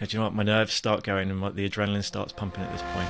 do you know what? My nerves start going and the adrenaline starts pumping at this point.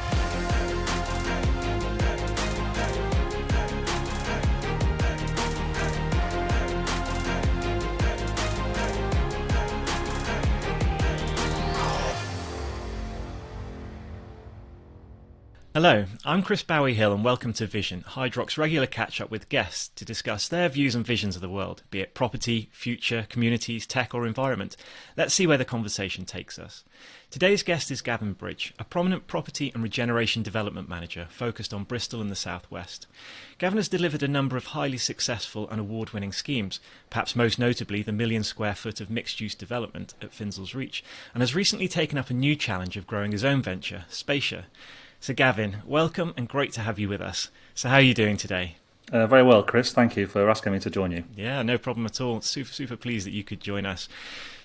Hello, I'm Chris Bowie-Hill and welcome to Vision, Hydrock's regular catch-up with guests to discuss their views and visions of the world, be it property, future, communities, tech or environment. Let's see where the conversation takes us. Today's guest is Gavin, a prominent property and regeneration development manager focused on Bristol and the southwest. Gavin has delivered a number of highly successful and award-winning schemes, perhaps most notably the 1 million square foot of mixed-use development at Finzel's Reach, and has recently taken up a new challenge of growing his own venture, Spacia. So Gavin, welcome and great to have you with us. So how are you doing today? Very well, Chris. Thank you for asking me to join you. Yeah, no problem at all. Super pleased that you could join us.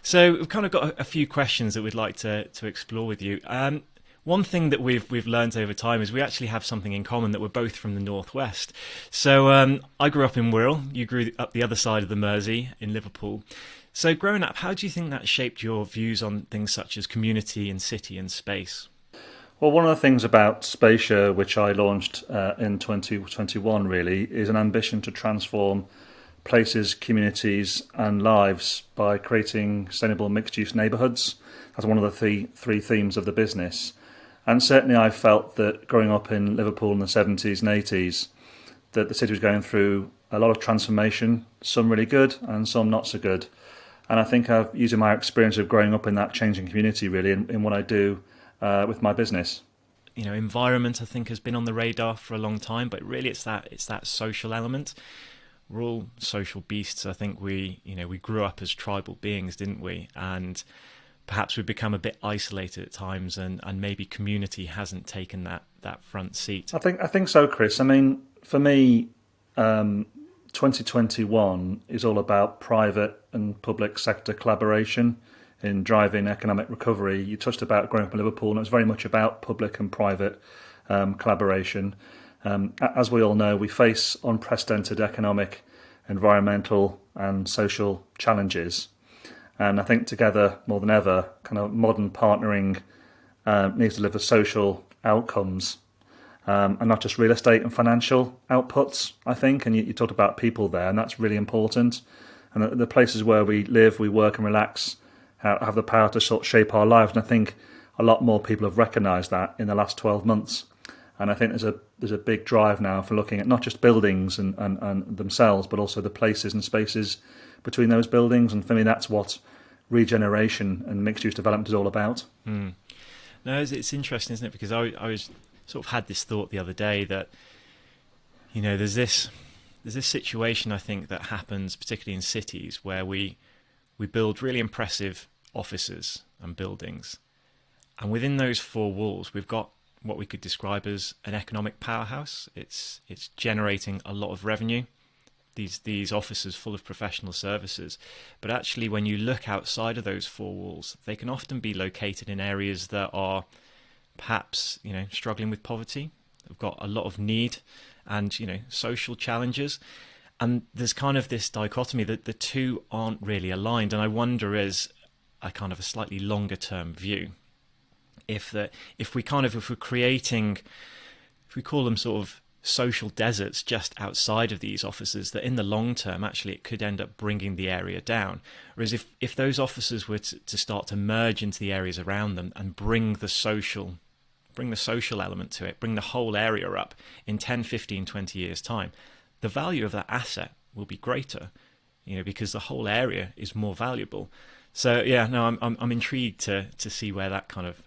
So we've kind of got a few questions that we'd like to explore with you. One thing that we've learned over time is we actually have something in common, that we're both from the northwest. So I grew up in Wirral. You grew up the other side of the Mersey in Liverpool. So growing up, how do you think that shaped your views on things such as community and city and space? Well, one of the things about Spacia, which I launched in 2021, really, is an ambition to transform places, communities and lives by creating sustainable mixed-use neighbourhoods. That's one of the three themes of the business. And certainly I felt that growing up in Liverpool in the 70s and 80s, that the city was going through a lot of transformation, some really good and some not so good. And I think I've using my experience of growing up in that changing community, really, in what I do with my business. You know, environment I think has been on the radar for a long time, but really it's that social element. We're all social beasts. I think we grew up as tribal beings, didn't we? And perhaps we've become a bit isolated at times, and maybe community hasn't taken that front seat. I think so, Chris. I mean, for me, 2021 is all about private and public sector collaboration in driving economic recovery. You touched about growing up in Liverpool, and it was very much about public and private collaboration. As we all know, we face unprecedented economic, environmental and social challenges. And I think together, more than ever, kind of modern partnering needs to deliver social outcomes and not just real estate and financial outputs, I think. And you talked about people there, and that's really important. And the places where we live, we work and relax have the power to sort of shape our lives. And I think a lot more people have recognised that in the last 12 months. And I think there's a big drive now for looking at not just buildings and themselves, but also the places and spaces between those buildings. And for me, that's what regeneration and mixed-use development is all about. No, it's interesting, isn't it? Because I was sort of had this thought the other day that, you know, there's this situation I think that happens particularly in cities where we build really impressive offices and buildings, and within those four walls we've got what we could describe as an economic powerhouse. It's generating a lot of revenue, these offices full of professional services, but actually when you look outside of those four walls, they can often be located in areas that are perhaps, you know, struggling with poverty. They've got a lot of need and, you know, social challenges. And there's kind of this dichotomy that the two aren't really aligned. And I wonder, as a kind of a slightly longer term view, if we call them sort of social deserts just outside of these offices, that in the long term, actually, it could end up bringing the area down. Whereas if those offices were to start to merge into the areas around them and bring the social element to it, bring the whole area up in 10, 15, 20 years' time, the value of that asset will be greater, you know, because the whole area is more valuable. So yeah, no, I'm intrigued to see where that kind of,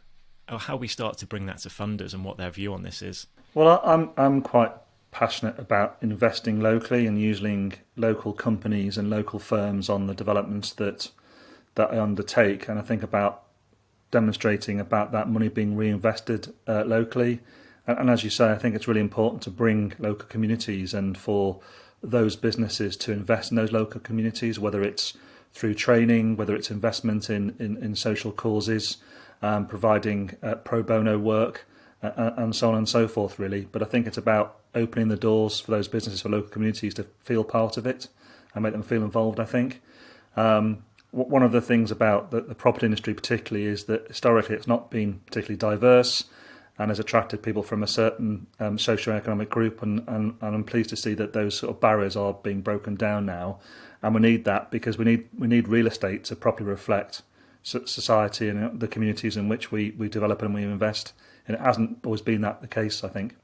or how we start to bring that to funders and what their view on this is. Well, I'm quite passionate about investing locally and using local companies and local firms on the developments that I undertake, and I think about demonstrating about that money being reinvested locally. And as you say, I think it's really important to bring local communities and for those businesses to invest in those local communities, whether it's through training, whether it's investment in social causes, providing pro bono work, and so on and so forth, really. But I think it's about opening the doors for those businesses, for local communities to feel part of it and make them feel involved, I think. One one of the things about the property industry particularly is that historically it's not been particularly diverse and has attracted people from a certain socio-economic group, and I'm pleased to see that those sort of barriers are being broken down now, and we need that because we need real estate to properly reflect society and the communities in which we develop and we invest, and it hasn't always been that the case, I think.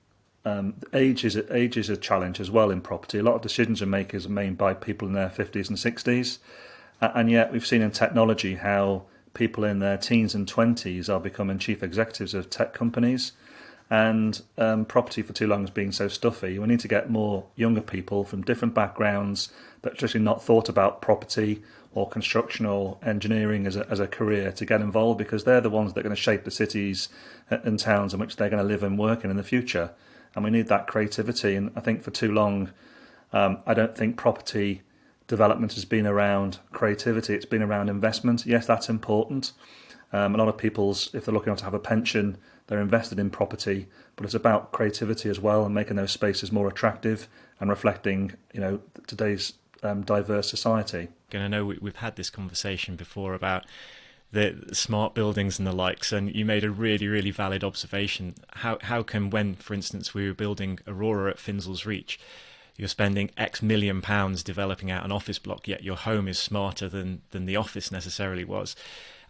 Age is a challenge as well in property. A lot of decisions are made by people in their 50s and 60s, and yet we've seen in technology how people in their teens and 20s are becoming chief executives of tech companies, and property for too long has been so stuffy. We need to get more younger people from different backgrounds that traditionally not thought about property or construction or engineering as a career to get involved, because they're the ones that are going to shape the cities and towns in which they're going to live and work in the future. And we need that creativity. And I think for too long, I don't think property development has been around creativity. It's been around investment. Yes, that's important. A lot of people's, if they're looking to have a pension, they're invested in property, but it's about creativity as well and making those spaces more attractive and reflecting, today's diverse society. And I know we've had this conversation before about the smart buildings and the likes, and you made a really, really valid observation. How can, when, for instance, we were building Aurora at Finzel's Reach, you're spending X million pounds developing out an office block, yet your home is smarter than the office necessarily was.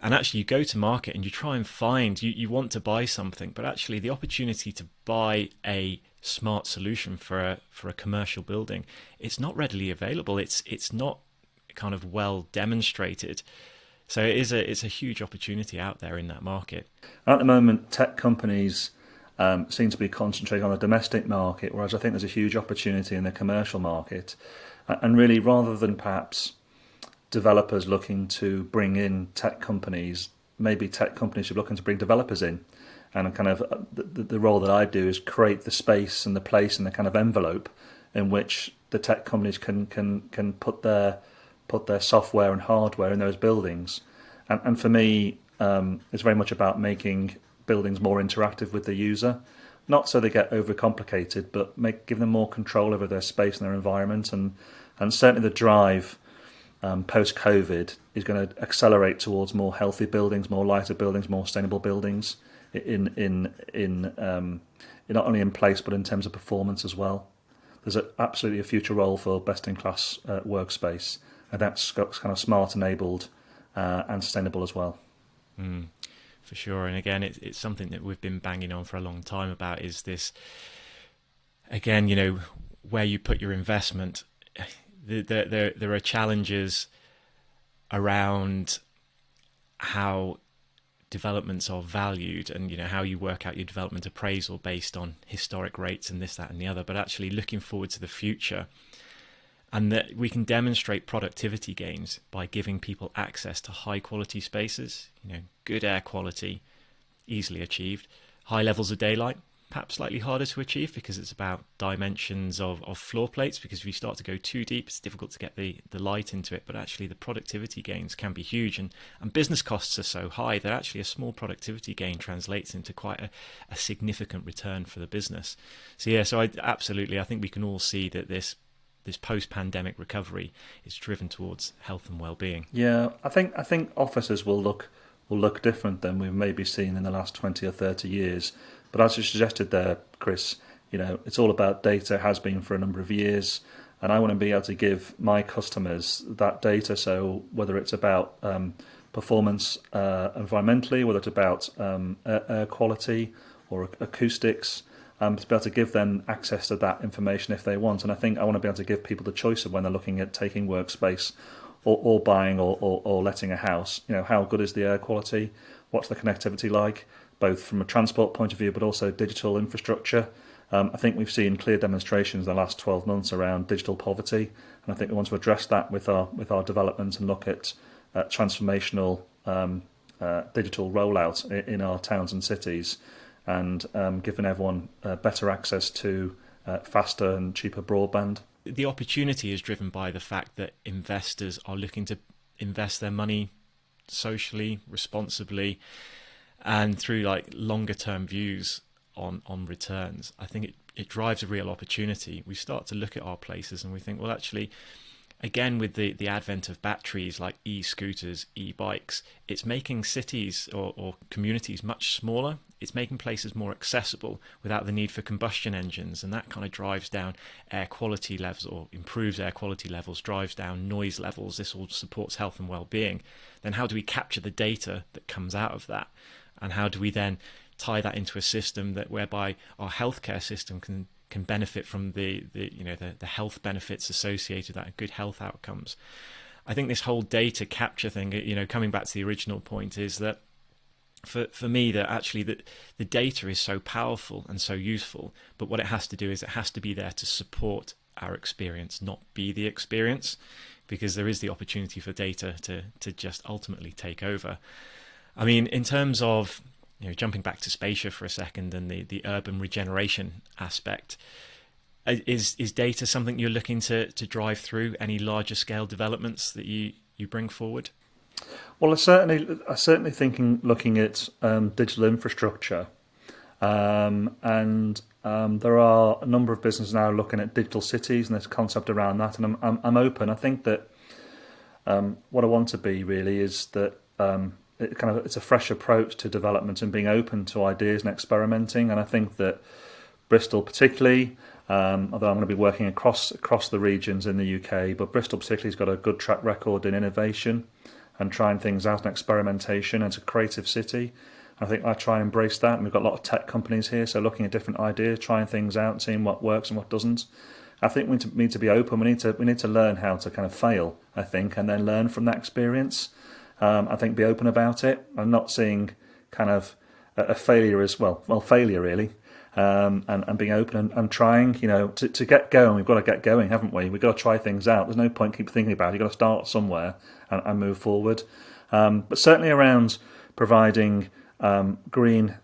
And actually you go to market and you try and find, you want to buy something, but actually the opportunity to buy a smart solution for a commercial building, it's not readily available. It's not kind of well demonstrated. So it's a huge opportunity out there in that market. At the moment, tech companies seem to be concentrating on the domestic market, whereas I think there's a huge opportunity in the commercial market. And really, rather than perhaps developers looking to bring in tech companies, maybe tech companies should be looking to bring developers in. And kind of the role that I do is create the space and the place and the kind of envelope in which the tech companies can put their software and hardware in those buildings. And for me, it's very much about making buildings more interactive with the user, not so they get overcomplicated, but give them more control over their space and their environment. And certainly the drive post-COVID is going to accelerate towards more healthy buildings, more lighter buildings, more sustainable buildings in not only in place but in terms of performance as well. There's absolutely a future role for best-in-class workspace, and that's kind of smart enabled and sustainable as well. For sure. And again, it's something that we've been banging on for a long time about, is this, again, where you put your investment. There are challenges around how developments are valued and how you work out your development appraisal based on historic rates and this, that and the other, but actually looking forward to the future, and that we can demonstrate productivity gains by giving people access to high quality spaces, good air quality, easily achieved, high levels of daylight, perhaps slightly harder to achieve because it's about dimensions of floor plates, because if you start to go too deep, it's difficult to get the light into it, but actually the productivity gains can be huge, and business costs are so high that actually a small productivity gain translates into quite a significant return for the business. So I think we can all see that this post-pandemic recovery is driven towards health and well-being. Yeah, I think offices will look different than we've maybe seen in the last 20 or 30 years. But as you suggested there, Chris, it's all about data, has been for a number of years, and I want to be able to give my customers that data. So whether it's about performance environmentally, whether it's about air quality or acoustics, to be able to give them access to that information if they want. And I think I want to be able to give people the choice of when they're looking at taking workspace or buying or letting a house. How good is the air quality? What's the connectivity like, both from a transport point of view, but also digital infrastructure. I think we've seen clear demonstrations in the last 12 months around digital poverty, and I think we want to address that with our development and look at transformational digital rollout in our towns and cities, and giving everyone better access to faster and cheaper broadband. The opportunity is driven by the fact that investors are looking to invest their money socially, responsibly, and through longer term views on returns. I think it drives a real opportunity. We start to look at our places and we think, well, actually, again, with the advent of batteries like e-scooters, e-bikes, it's making cities or communities much smaller. It's making places more accessible without the need for combustion engines, and that kind of drives down air quality levels, or improves air quality levels, drives down noise levels. This all supports health and well-being. Then how do we capture the data that comes out of that, and how do we then tie that into a system that whereby our healthcare system can benefit from the health benefits associated with that, good health outcomes. I think this whole data capture thing, coming back to the original point, is that for me, that actually the data is so powerful and so useful, but what it has to do is it has to be there to support our experience, not be the experience, because there is the opportunity for data to just ultimately take over. I mean, in terms of jumping back to Spatia for a second and the urban regeneration aspect, is data something you're looking to drive through any larger scale developments that you bring forward? Well, I certainly thinking looking at digital infrastructure, and there are a number of businesses now looking at digital cities and this concept around that. And I'm open. I think that what I want to be really is that it's a fresh approach to development and being open to ideas and experimenting. And I think that Bristol particularly, although I'm going to be working across the regions in the UK, but Bristol particularly has got a good track record in innovation and trying things out and experimentation. And it's a creative city. I think I try and embrace that. And we've got a lot of tech companies here, so looking at different ideas, trying things out, seeing what works and what doesn't. I think we need to be open. We need to learn how to kind of fail, I think, and then learn from that experience. I think be open about it. I'm not seeing kind of a failure as failure really, and being open and trying. To get going, we've got to get going, haven't we? We've got to try things out. There's no point keep thinking about it. You've got to start somewhere and move forward. But certainly around providing green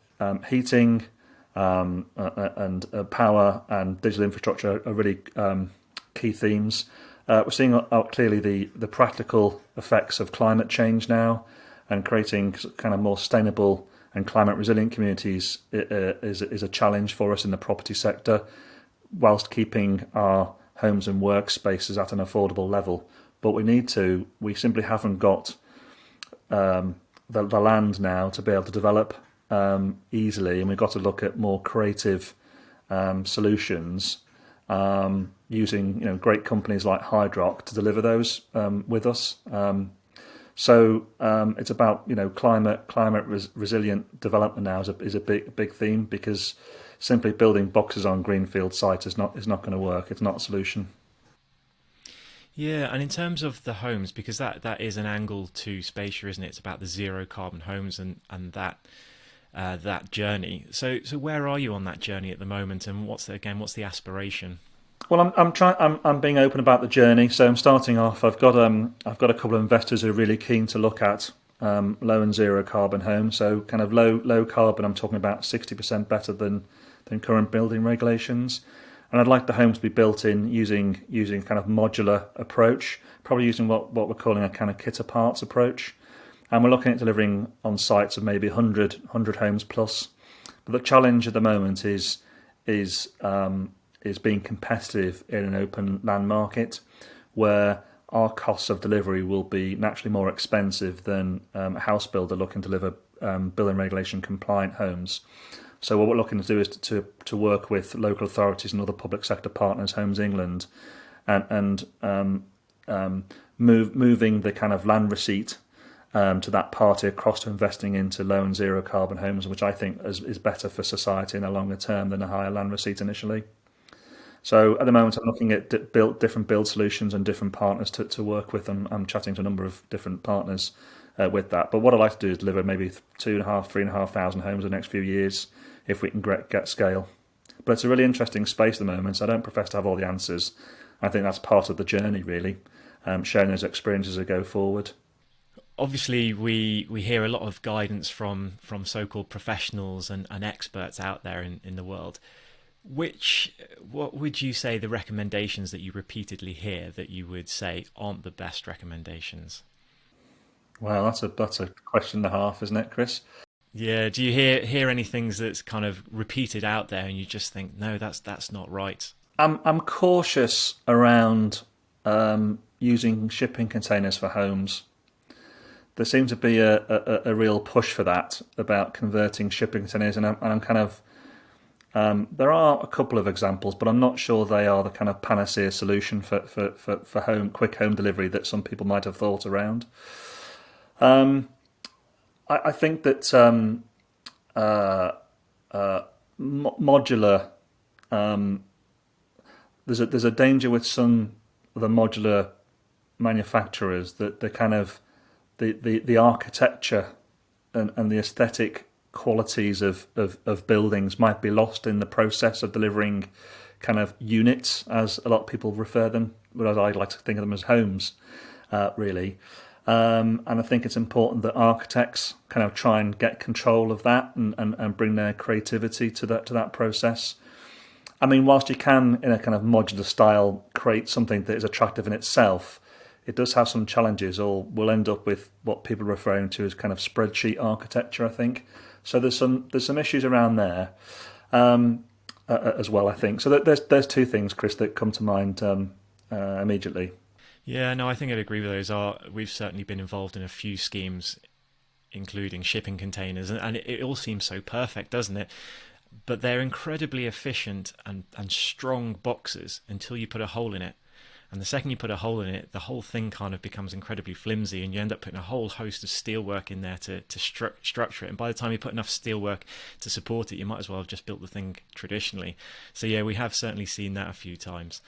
heating and power and digital infrastructure are really key themes. We're seeing clearly the practical effects of climate change now, and creating kind of more sustainable and climate resilient communities is a challenge for us in the property sector, whilst keeping our homes and workspaces at an affordable level. But we simply haven't got the land now to be able to develop easily, and we've got to look at more creative solutions, using great companies like Hydrock to deliver those with us. So it's about climate resilient development now is a big theme, because simply building boxes on greenfield sites is not going to work. It's not a solution. Yeah, and in terms of the homes, because that is an angle to Spatia, isn't it? It's about the zero carbon homes and that journey. So where are you on that journey at the moment, and what's the aspiration? Well, I'm being open about the journey. So I'm starting off. I've got a couple of investors who are really keen to look at low and zero carbon homes. So kind of low carbon. I'm talking about 60% better than current building regulations. And I'd like the homes to be built in using kind of modular approach, probably using what we're calling a kind of kit of parts approach. And we're looking at delivering on sites of maybe 100 homes plus. But the challenge at the moment is being competitive in an open land market, where our costs of delivery will be naturally more expensive than a house builder looking to deliver building regulation compliant homes. So what we're looking to do is to work with local authorities and other public sector partners, Homes England, and moving the kind of land receipt to that party across to investing into low and zero carbon homes, which I think is better for society in the longer term than a higher land receipt initially. So at the moment, I'm looking at different build solutions and different partners to work with, and I'm chatting to a number of different partners with that. But what I'd like to do is deliver maybe 3,500 homes in the next few years, if we can get scale. But it's a really interesting space at the moment, so I don't profess to have all the answers. I think that's part of the journey, really, sharing those experiences as we go forward. Obviously, we hear a lot of guidance from so-called professionals and experts out there in the world. What would you say the recommendations that you repeatedly hear that you would say aren't the best recommendations? Well, that's a question and a half, isn't it, Chris? Yeah. Do you hear any things that's kind of repeated out there and you just think, no, that's not right? I'm cautious around using shipping containers for homes. There seems to be a real push for that about converting shipping containers, and I'm kind of there are a couple of examples, but I'm not sure they are the kind of panacea solution for quick home delivery that some people might have thought around. I think that modular, there's a danger with some of the modular manufacturers that the kind of the architecture and the aesthetic qualities of buildings might be lost in the process of delivering kind of units, as a lot of people refer them, whereas I like to think of them as homes, really. And I think it's important that architects kind of try and get control of that and bring their creativity to that process. I mean, whilst you can, in a kind of modular style, create something that is attractive in itself, it does have some challenges, or we'll end up with what people are referring to as kind of spreadsheet architecture, I think. So there's some issues around there as well, I think. So there's two things, Chris, that come to mind immediately. Yeah, no, I think I'd agree with those. We've certainly been involved in a few schemes, including shipping containers, and it all seems so perfect, doesn't it? But they're incredibly efficient and strong boxes until you put a hole in it. And the second you put a hole in it, the whole thing kind of becomes incredibly flimsy, and you end up putting a whole host of steelwork in there to structure it. And by the time you put enough steelwork to support it, you might as well have just built the thing traditionally. So yeah, we have certainly seen that a few times.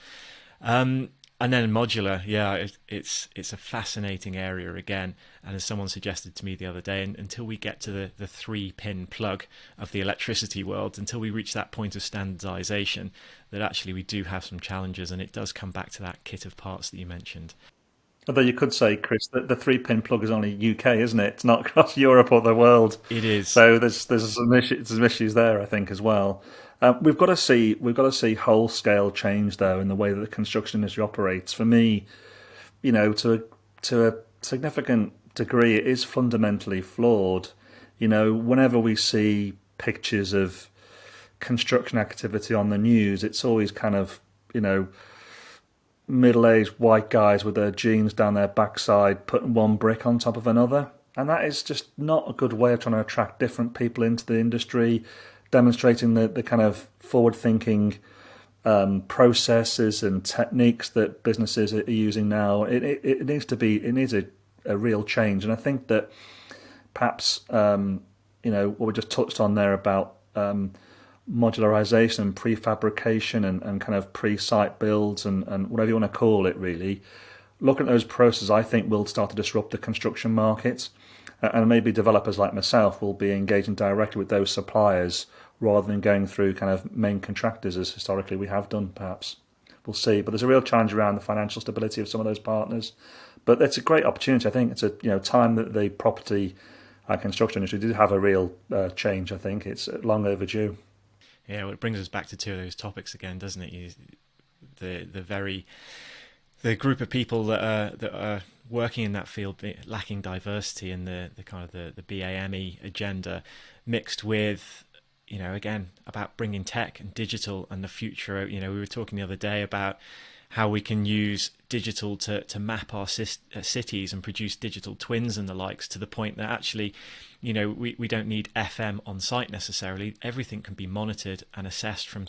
And then modular, yeah, it's a fascinating area again. And as someone suggested to me the other day, until we get to the 3-pin plug of the electricity world, until we reach that point of standardization, that actually we do have some challenges, and it does come back to that kit of parts that you mentioned. Although you could say, Chris, that the 3-pin plug is only UK, isn't it? It's not across Europe or the world. It is. So there's some issues there, I think, as well. We've got to see whole scale change though in the way that the construction industry operates. For me, to a significant degree, it is fundamentally flawed. Whenever we see pictures of construction activity on the news, it's always kind of middle-aged white guys with their jeans down their backside putting one brick on top of another, and that is just not a good way of trying to attract different people into the industry, demonstrating the kind of forward-thinking processes and techniques that businesses are using now. It needs a real change, and I think that perhaps what we just touched on there about modularization and prefabrication and kind of pre-site builds and whatever you want to call it, really. Looking at those processes, I think will start to disrupt the construction market, and maybe developers like myself will be engaging directly with those suppliers rather than going through kind of main contractors as historically we have done, perhaps. We'll see. But there's a real challenge around the financial stability of some of those partners. But it's a great opportunity. I think it's a time that the property construction industry did have a real change. I think it's long overdue. Yeah, well, it brings us back to two of those topics again, doesn't it? The group of people that are working in that field lacking diversity, and the kind of the BAME agenda mixed with again about bringing tech and digital and the future. We were talking the other day about how we can use digital to map our cities and produce digital twins and the likes, to the point that actually we don't need FM on site necessarily. Everything can be monitored and assessed from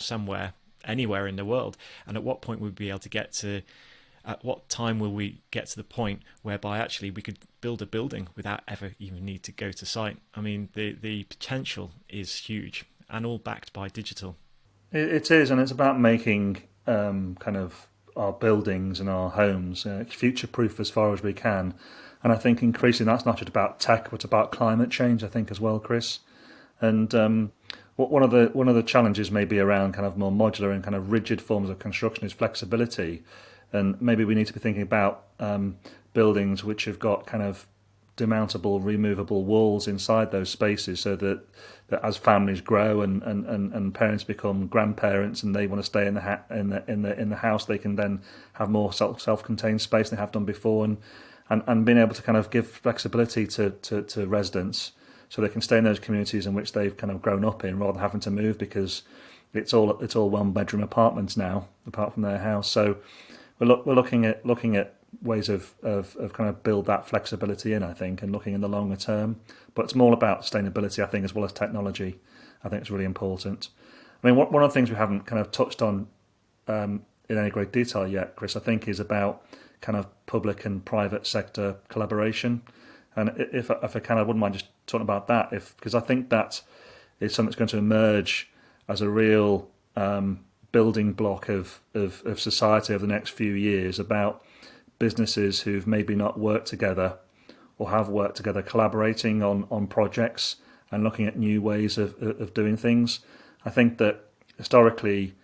anywhere in the world. And at what point will we be able to at what time will we get to the point whereby actually we could build a building without ever even need to go to site? I mean, the potential is huge, and all backed by digital. It is, and it's about making kind of our buildings and our homes future-proof as far as we can. And I think increasingly that's not just about tech, but about climate change, I think, as well, Chris. And one of the challenges maybe around kind of more modular and kind of rigid forms of construction is flexibility. And maybe we need to be thinking about buildings which have got kind of demountable, removable walls inside those spaces, so that as families grow and parents become grandparents and they want to stay in the house, they can then have more self-contained space than they have done before, and being able to kind of give flexibility to residents so they can stay in those communities in which they've kind of grown up in, rather than having to move because it's all one-bedroom apartments now, apart from their house. So we're looking at ways of kind of build that flexibility in, I think, and looking in the longer term. But it's more about sustainability, I think, as well as technology. I think it's really important. I mean, one of the things we haven't kind of touched on in any great detail yet, Chris, I think, is about kind of public and private sector collaboration. And if I kind of wouldn't mind just talking about that, because I think that is something that's going to emerge as a real building block of society over the next few years, about businesses who've maybe not worked together or have worked together, collaborating on projects and looking at new ways of doing things. I think that historically,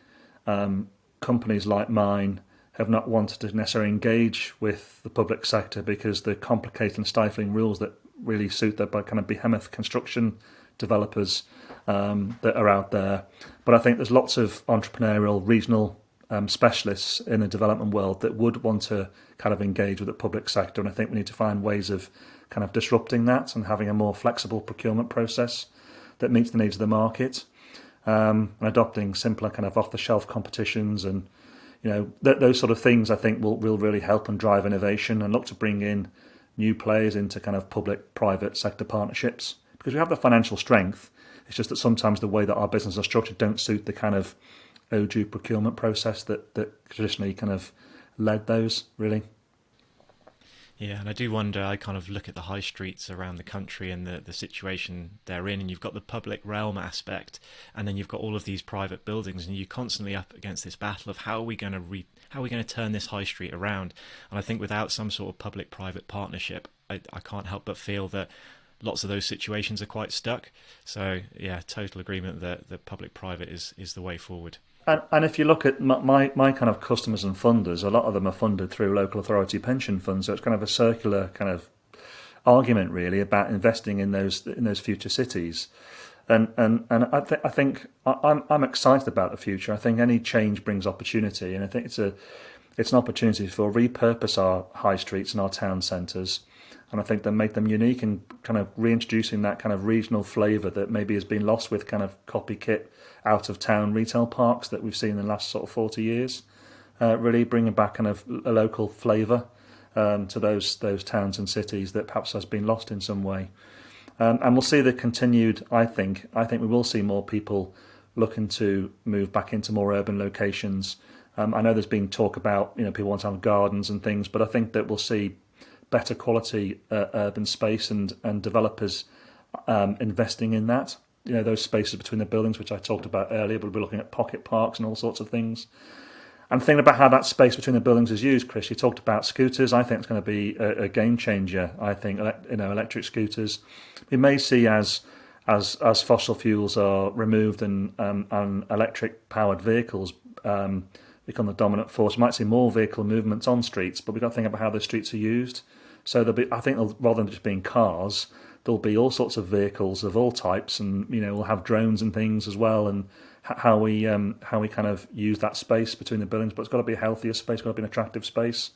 companies like mine have not wanted to necessarily engage with the public sector because the complicated and stifling rules that really suit the kind of behemoth construction developers that are out there. But I think there's lots of entrepreneurial regional specialists in the development world that would want to kind of engage with the public sector, and I think we need to find ways of kind of disrupting that and having a more flexible procurement process that meets the needs of the market, and adopting simpler kind of off-the-shelf competitions, and those sort of things I think will really help and drive innovation, and look to bring in new players into kind of public-private sector partnerships, because we have the financial strength. It's just that sometimes the way that our businesses are structured don't suit the kind of OJU procurement process that traditionally kind of led those, really. Yeah, and I do wonder, I kind of look at the high streets around the country and the situation they're in, and you've got the public realm aspect, and then you've got all of these private buildings, and you're constantly up against this battle of how are we going to turn this high street around? And I think without some sort of public-private partnership, I can't help but feel that lots of those situations are quite stuck. So yeah, total agreement that the public-private is the way forward. And if you look at my kind of customers and funders, a lot of them are funded through local authority pension funds. So it's kind of a circular kind of argument, really, about investing in those future cities. And I think I'm excited about the future. I think any change brings opportunity, and I think it's an opportunity for repurpose our high streets and our town centres. And I think they make them unique, and kind of reintroducing that kind of regional flavour that maybe has been lost with kind of copycat out of town retail parks that we've seen in the last sort of 40 years. Really bringing back kind of a local flavour to those towns and cities that perhaps has been lost in some way. And we'll see the continued, I think we will see more people looking to move back into more urban locations. I know there's been talk about, people want to have gardens and things, but I think that we'll see better quality urban space and developers investing in that. Those spaces between the buildings, which I talked about earlier, we'll be looking at pocket parks and all sorts of things. And thinking about how that space between the buildings is used, Chris, you talked about scooters. I think it's going to be a game changer. I think, electric scooters. We may see as fossil fuels are removed and electric powered vehicles become the dominant force, we might see more vehicle movements on streets, but we've got to think about how those streets are used. So I think rather than just being cars, there'll be all sorts of vehicles of all types, and we'll have drones and things as well, and how we kind of use that space between the buildings. But it's got to be a healthier space, it's got to be an attractive space,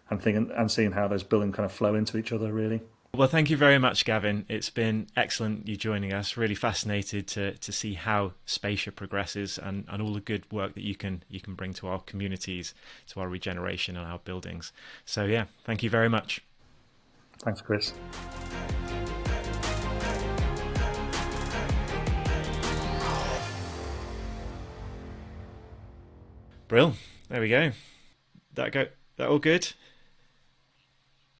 and seeing how those buildings kind of flow into each other, really. Well, thank you very much, Gavin. It's been excellent you joining us. Really fascinated to see how Spatia progresses and all the good work that you can bring to our communities, to our regeneration and our buildings. So yeah, thank you very much. Thanks, Chris. Brill. There we go. That all good?